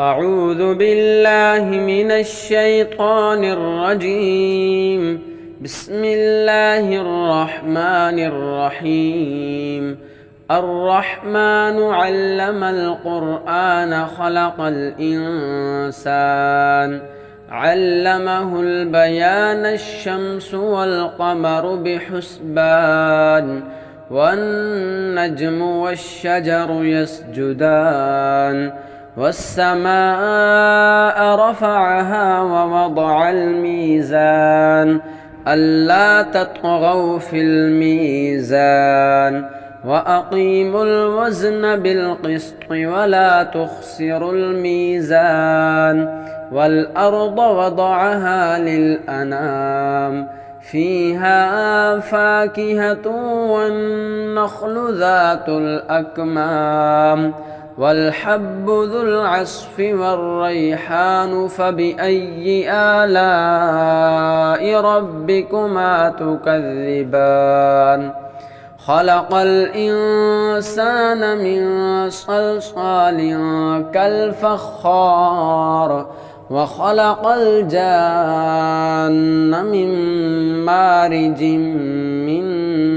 أعوذ بالله من الشيطان الرجيم. بسم الله الرحمن الرحيم. الرحمن علم القرآن خلق الإنسان علمه البيان الشمس والقمر بحسبان والنجم والشجر يسجدان والسماء رفعها ووضع الميزان ألا تطغوا في الميزان وأقيموا الوزن بالقسط ولا تخسروا الميزان والأرض وضعها للأنام فيها فاكهة والنخل ذات الأكمام والحب ذو العصف والريحان فبأي آلاء ربكما تكذبان خلق الإنسان من صلصال كالفخار وخلق الجان من مارج من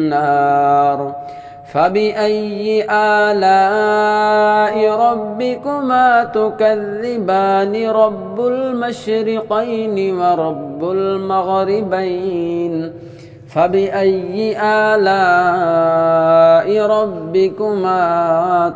نار فبأي آلاء ربكما تكذبان رب المشرقين ورب المغربين فبأي آلاء ربكما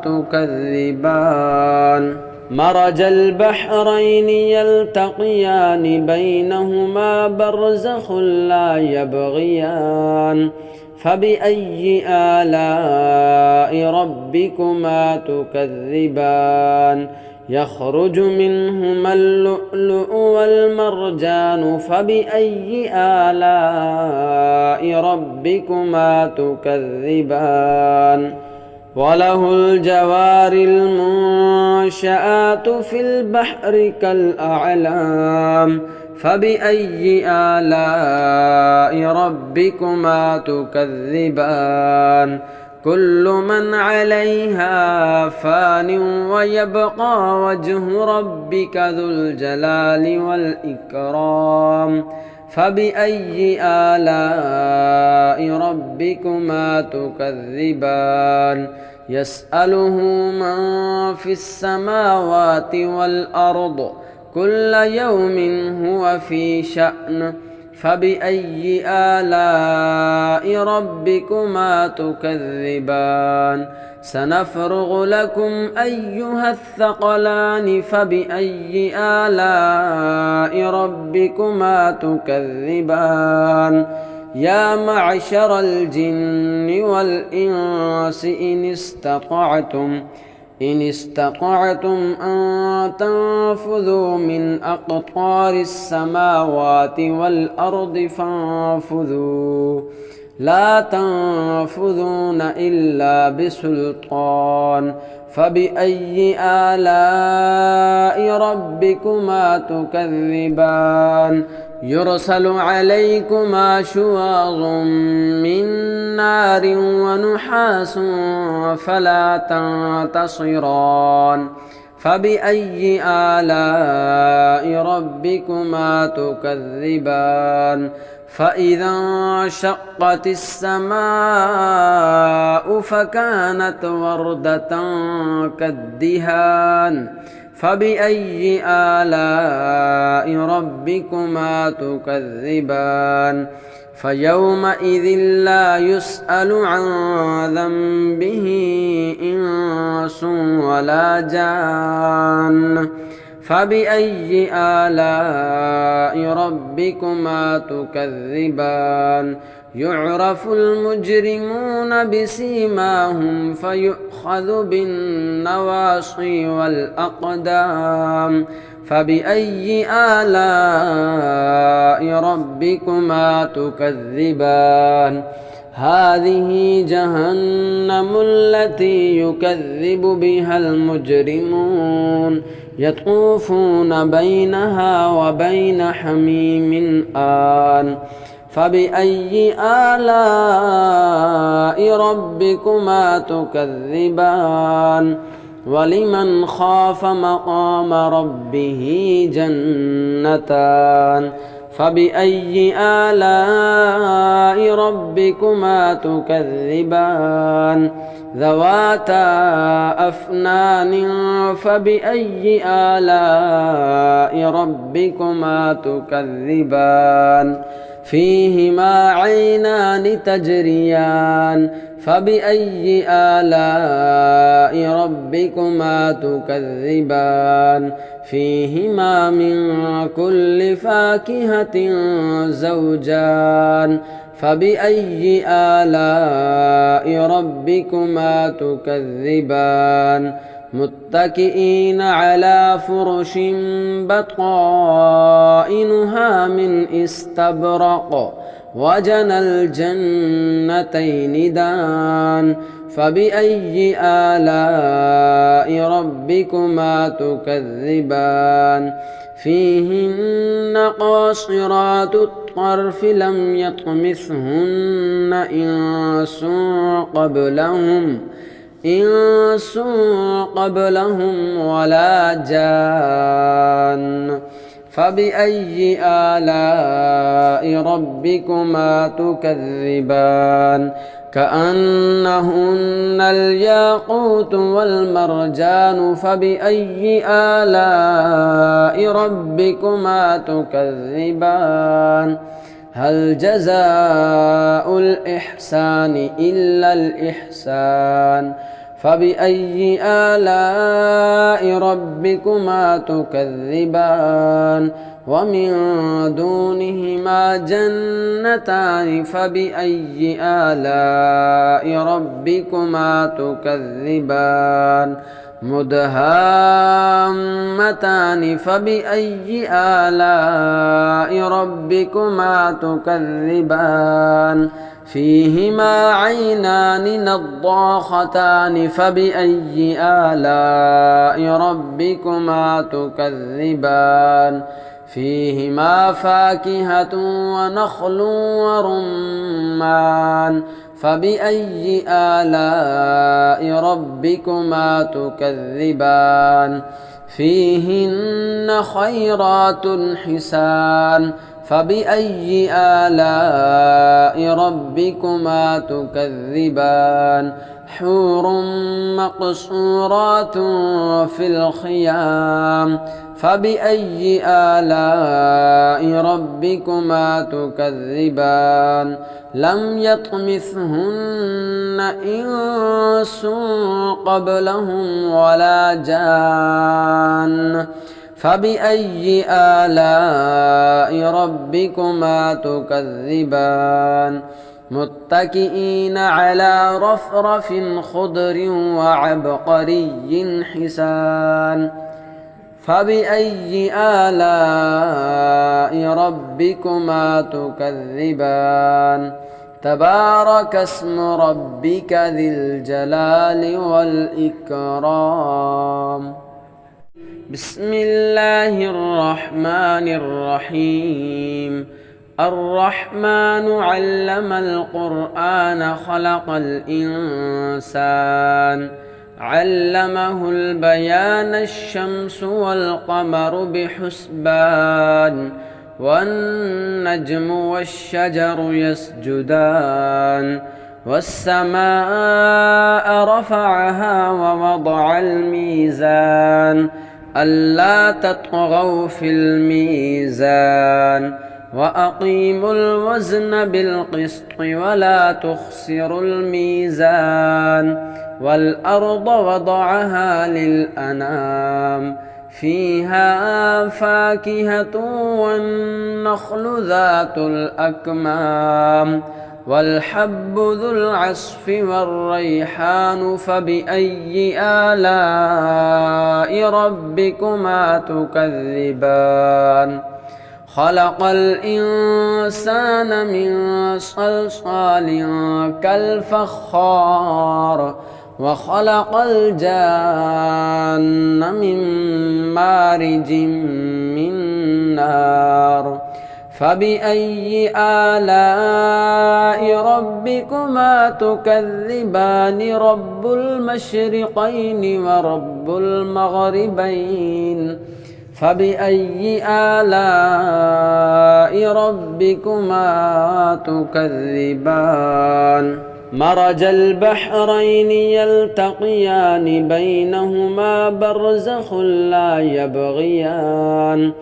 تكذبان مرج البحرين يلتقيان بينهما برزخ لا يبغيان فبأي آلاء ربكما تكذبان يخرج منهما اللؤلؤ والمرجان فبأي آلاء ربكما تكذبان وله الجوار المنشآت في البحر كالأعلام فبأي آلاء ربكما تكذبان كل من عليها فان ويبقى وجه ربك ذو الجلال والإكرام فبأي آلاء ربكما تكذبان يسأله من في السماوات والأرض كل يوم هو في شأن فبأي آلاء ربكما تكذبان سنفرغ لكم أيها الثقلان فبأي آلاء ربكما تكذبان يا معشر الجن والإنس إن استطعتم أن تنفذوا من أقطار السماوات والأرض فانفذوا لا تنفذون إلا بسلطان فبأي آلاء ربكما تكذبان يرسل عليكما شواظ من نار ونحاس فلا تنتصران فبأي آلاء ربكما تكذبان فإذا انشقت السماء فكانت وردة كالدهان فبأي آلاء ربكما تكذبان فيومئذ لا يسأل عن ذنبه إنس ولا جان فبأي آلاء ربكما تكذبان يعرف المجرمون بسيماهم فيؤخذ بالنواصي والأقدام فبأي آلاء ربكما تكذبان هذه جهنم التي يكذب بها المجرمون يطوفون بينها وبين حميم آن فبأي آلاء ربكما تكذبان ولمن خاف مقام ربه جنتان فبأي آلاء ربكما تكذبان ذواتا أفنان فبأي آلاء ربكما تكذبان فيهما عينان تجريان فبأي آلاء ربكما تكذبان فيهما من كل فاكهة زوجان فبأي آلاء ربكما تكذبان متكئين على فرش بطائنها من استبرق وجنى الجنتين دان فبأي آلاء ربكما تكذبان فيهن قاصرات الطرف لم يطمثهن إنس قبلهم ولا جان فبأي آلاء ربكما تكذبان كأنهن الياقوت والمرجان فبأي آلاء ربكما تكذبان هل جزاء الإحسان إلا الإحسان فبأي آلاء ربكما تكذبان ومن دونهما جنتان فبأي آلاء ربكما تكذبان مدهامتان فبأي آلاء ربكما تكذبان فيهما عينان نضاختان فبأي آلاء ربكما تكذبان فيهما فاكهة ونخل ورمان فبأي آلاء ربكما تكذبان فيهن خيرات حسان فبأي آلاء ربكما تكذبان حور مقصورات في الخيام فبأي آلاء ربكما تكذبان لم يطمثهن إنس قبلهم ولا جان فبأي آلاء ربكما تكذبان متكئين على رفرف خضر وعبقري حسان فبأي آلاء ربكما تكذبان تبارك اسم ربك ذي الجلال والإكرام بسم الله الرحمن الرحيم الرحمن علم القرآن خلق الإنسان علمه البيان الشمس والقمر بحسبان والنجم والشجر يسجدان والسماء رفعها ووضع الميزان ألا تطغوا في الميزان وأقيموا الوزن بالقسط ولا تخسروا الميزان والأرض وضعها للأنام فيها فاكهة والنخل ذات الأكمام والحب ذو العصف والريحان فبأي آلاء ربكما تكذبان خلق الإنسان من صلصال كالفخار وخلق الجان من مارج من نار فبأي آلاء ربكما تكذبان رب المشرقين ورب المغربين فبأي آلاء ربكما تكذبان مرج البحرين يلتقيان بينهما برزخ لا يبغيان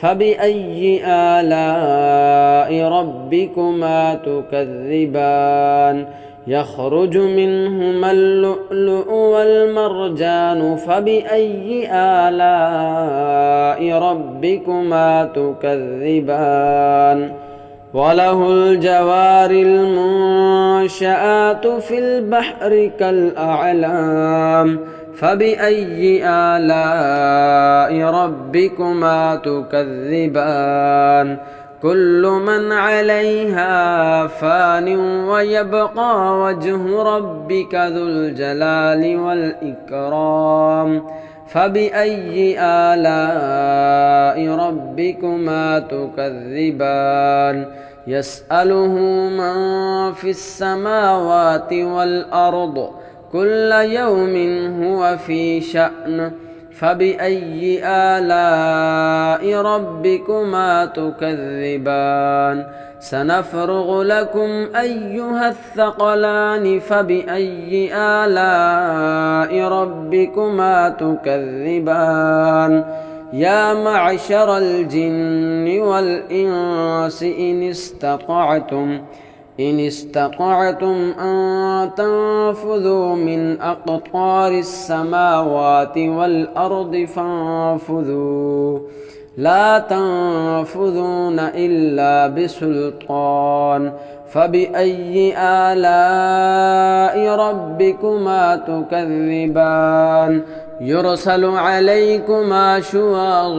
فبأي آلاء ربكما تكذبان يخرج منهما اللؤلؤ والمرجان فبأي آلاء ربكما تكذبان وله الجوار المنشآت في البحر كالأعلام فبأي آلاء ربكما تكذبان كل من عليها فان ويبقى وجه ربك ذو الجلال والإكرام فبأي آلاء ربكما تكذبان يسأله من في السماوات والأرض كل يوم هو في شأن فبأي آلاء ربكما تكذبان سنفرغ لكم أيها الثقلان فبأي آلاء ربكما تكذبان يا معشر الجن والإنس إن استطعتم أن تنفذوا من أقطار السماوات والأرض فانفذوا لا تنفذون إلا بسلطان فبأي آلاء ربكما تكذبان يرسل عليكما شواظ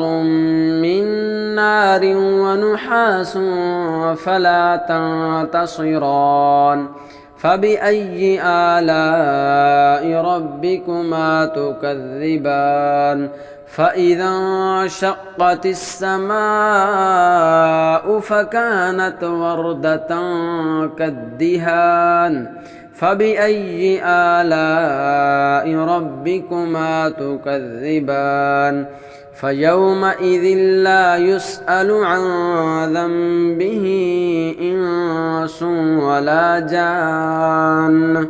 من نار ونحاس فلا تنتصران فبأي آلاء ربكما تكذبان فإذا انشقت السماء فكانت وردة كالدهان فبأي آلاء ربكما تكذبان فيومئذ لا يسأل عن ذنبه إنس ولا جان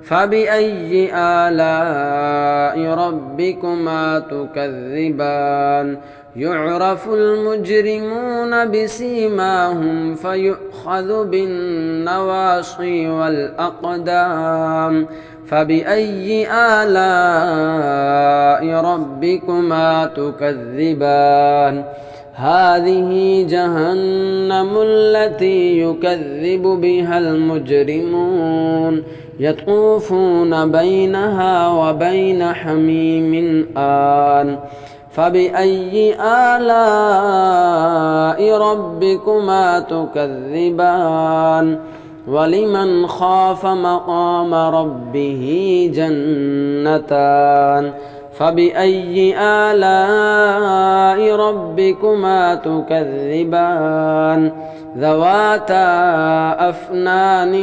فبأي آلاء ربكما تكذبان يعرف المجرمون بسيماهم فيؤخذ بالنواصي والأقدام فبأي آلاء ربكما تكذبان هذه جهنم التي يكذب بها المجرمون يطوفون بينها وبين حميم آن فبأي آلاء ربكما تكذبان ولمن خاف مقام ربه جنتان فبأي آلاء ربكما تكذبان ذواتا أفنان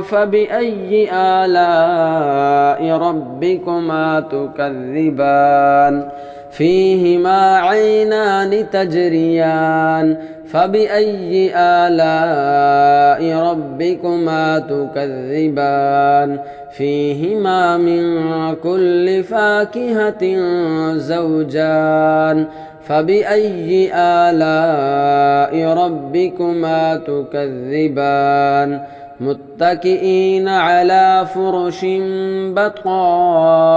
فبأي آلاء ربكما تكذبان فيهما عينان تجريان فبأي آلاء ربكما تكذبان فيهما من كل فاكهة زوجان فبأي آلاء ربكما تكذبان متكئين على فرش بطائنها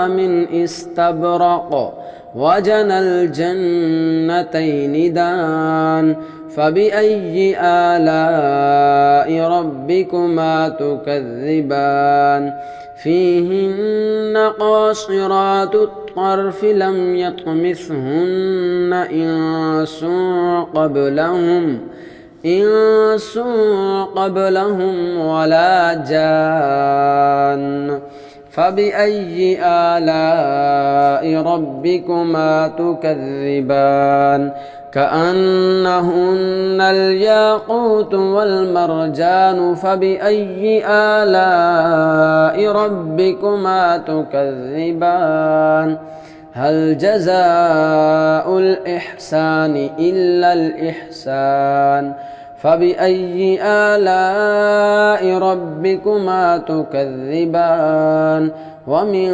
من استبرق وجنى الجنتين دان فبأي آلاء ربكما تكذبان فيهن قاصرات الطرف لم يطمثهن إنس قبلهم ولا جان فبأي آلاء ربكما تكذبان كأنهن الياقوت والمرجان فبأي آلاء ربكما تكذبان هل جزاء الإحسان إلا الإحسان فبأي آلاء ربكما تكذبان ومن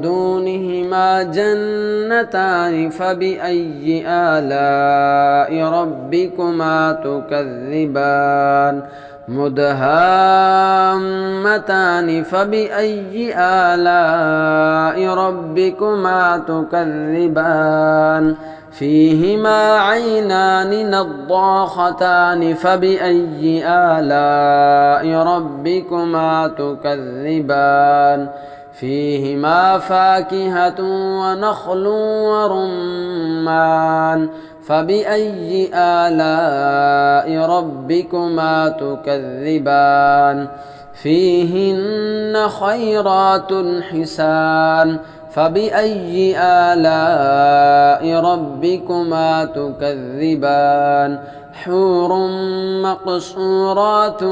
دونهما جنتان فبأي آلاء ربكما تكذبان مدهامتان فبأي آلاء ربكما تكذبان فيهما عينان نضاختان فبأي آلاء ربكما تكذبان فيهما فاكهة ونخل ورمان فبأي آلاء ربكما تكذبان فيهن خيرات حسان فبأي آلاء ربكما تكذبان حور مقصورات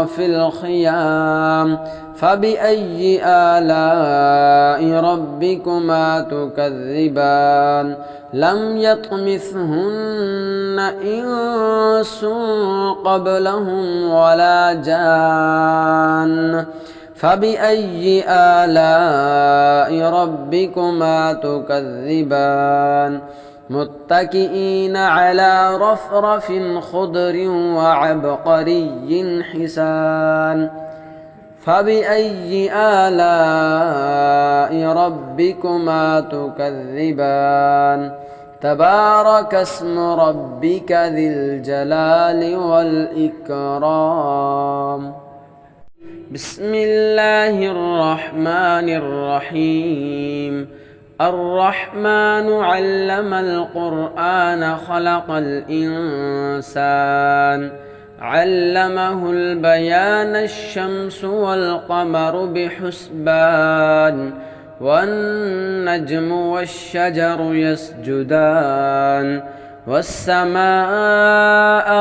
في الخيام فبأي آلاء ربكما تكذبان لم يطمثهن إنس قبلهم ولا جان فبأي آلاء ربكما تكذبان متكئين على رفرف خضر وعبقري حسان فبأي آلاء ربكما تكذبان تبارك اسم ربك ذي الجلال والإكرام بسم الله الرحمن الرحيم الرحمن علم القرآن خلق الإنسان علمه البيان الشمس والقمر بحسبان والنجم والشجر يسجدان والسماء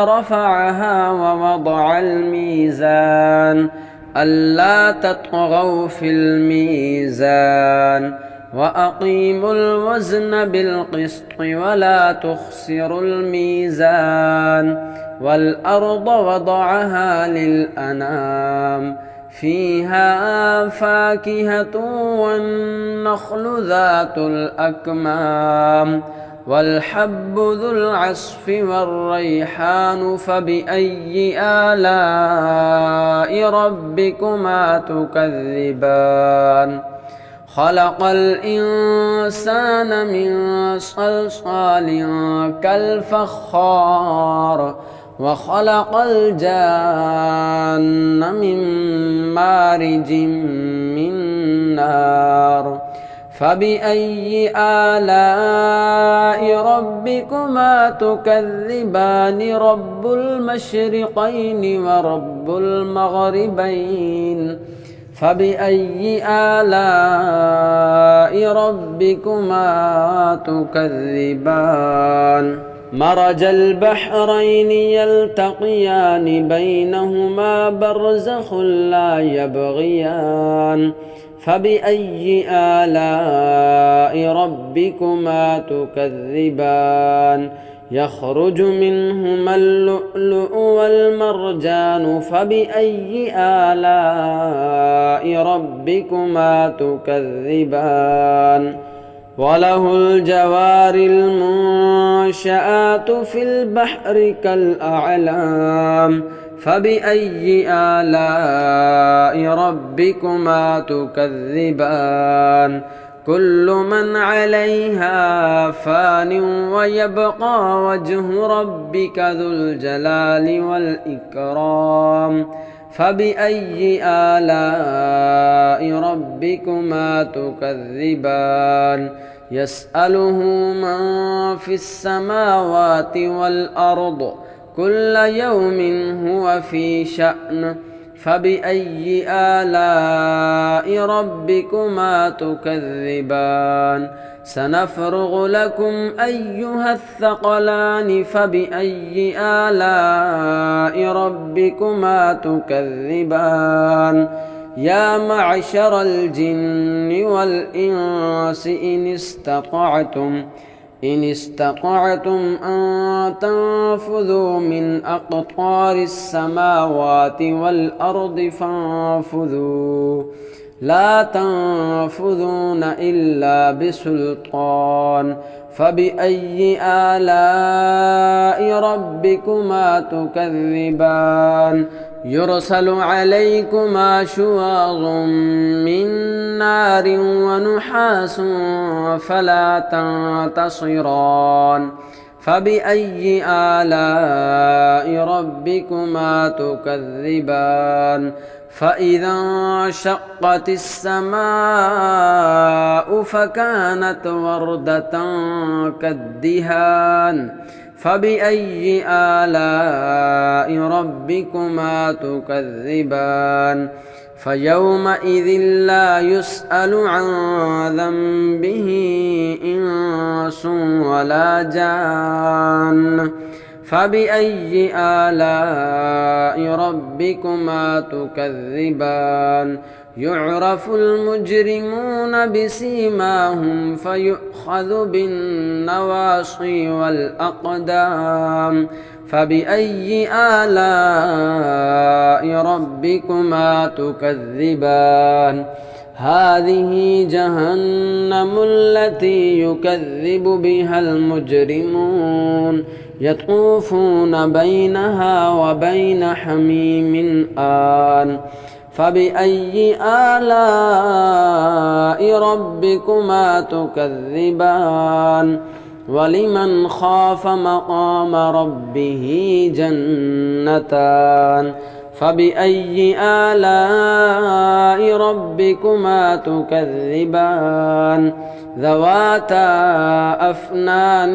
رفعها ووضع الميزان ألا تطغوا في الميزان وأقيموا الوزن بالقسط ولا تخسروا الميزان والأرض وضعها للأنام فيها فاكهة والنخل ذات الأكمام والحب ذو العصف والريحان فبأي آلاء ربكما تكذبان خلق الإنسان من صلصال كالفخار وخلق الجان من مارج من نار فبأي آلاء ربكما تكذبان رب المشرقين ورب المغربين فبأي آلاء ربكما تكذبان مرج البحرين يلتقيان بينهما برزخ لا يبغيان فبأي آلاء ربكما تكذبان يخرج منهما اللؤلؤ والمرجان فبأي آلاء ربكما تكذبان وله الجوار المنشآت في البحر كالأعلام فبأي آلاء ربكما تكذبان كل من عليها فان ويبقى وجه ربك ذو الجلال والإكرام فبأي آلاء ربكما تكذبان يسأله من في السماوات والأرض كل يوم هو في شأن فبأي آلاء ربكما تكذبان سنفرغ لكم أيها الثقلان فبأي آلاء ربكما تكذبان يا معشر الجن والإنس إن استطعتم أن تنفذوا من أقطار السماوات والأرض فانفذوا لا تنفذون إلا بسلطان فبأي آلاء ربكما تكذبان يرسل عليكما شواظ من نار ونحاس فلا تنتصران فبأي آلاء ربكما تكذبان فإذا انشقت السماء فكانت وردة كالدهان فبأي آلاء ربكما تكذبان فيومئذ لا يسأل عن ذنبه إنس ولا جان فبأي آلاء ربكما تكذبان يعرف المجرمون بسيماهم فيؤخذ بالنواصي والأقدام فبأي آلاء ربكما تكذبان هذه جهنم التي يكذب بها المجرمون يطوفون بينها وبين حميم آن فبأي آلاء ربكما تكذبان ولمن خاف مقام ربه جنتان فبأي آلاء ربكما تكذبان ذواتا أفنان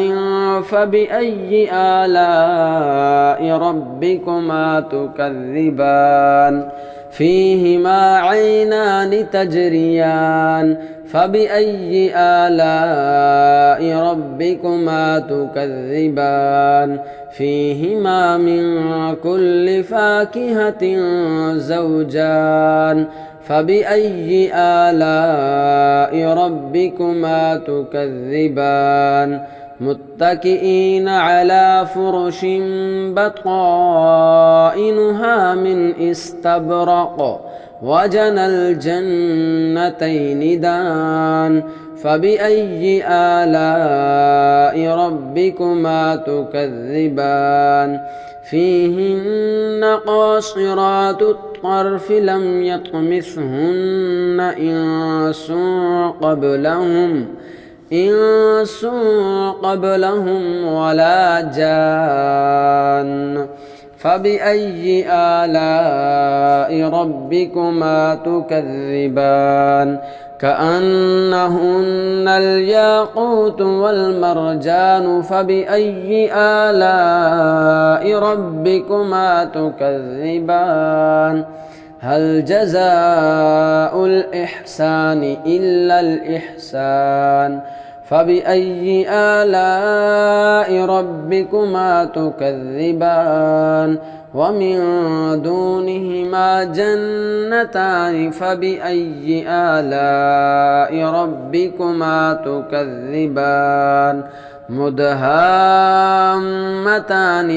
فبأي آلاء ربكما تكذبان فيهما عينان تجريان فبأي آلاء ربكما تكذبان فيهما من كل فاكهة زوجان فبأي آلاء ربكما تكذبان متكئين على فرش بطائنها من استبرق وجنى الجنتين دان فبأي آلاء ربكما تكذبان فيهن قاصرات الطرف لم يطمثهن إنس قبلهم ولا جان فبأي آلاء ربكما تكذبان كأنهن الياقوت والمرجان فبأي آلاء ربكما تكذبان هل جزاء الإحسان إلا الإحسان فبأي آلاء ربكما تكذبان ومن دونهما جنتان فبأي آلاء ربكما تكذبان مدهامتان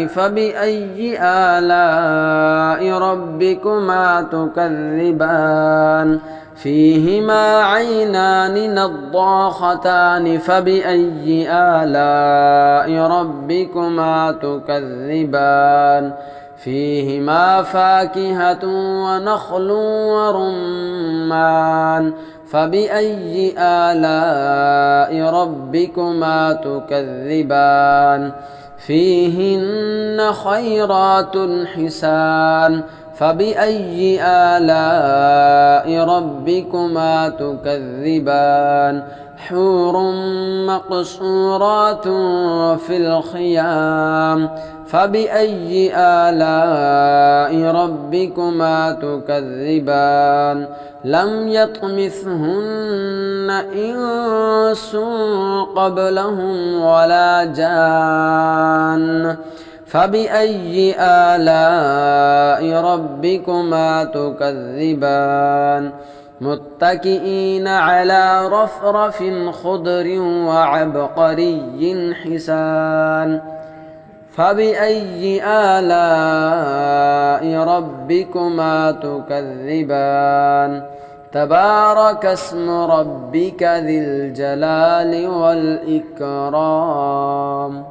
فبأي آلاء ربكما تكذبان فيهما عينان نضاختان فبأي آلاء ربكما تكذبان فيهما فاكهة ونخل ورمان فبأي آلاء ربكما تكذبان فيهن خيرات حسان فبأي آلاء ربكما تكذبان حور مقصورات في الخيام فبأي آلاء ربكما تكذبان لم يطمثهن إنس قبلهم ولا جان فبأي آلاء ربكما تكذبان متكئين على رفرف خضر وعبقري حسان فبأي آلاء ربكما تكذبان تبارك اسم ربك ذي الجلال والإكرام.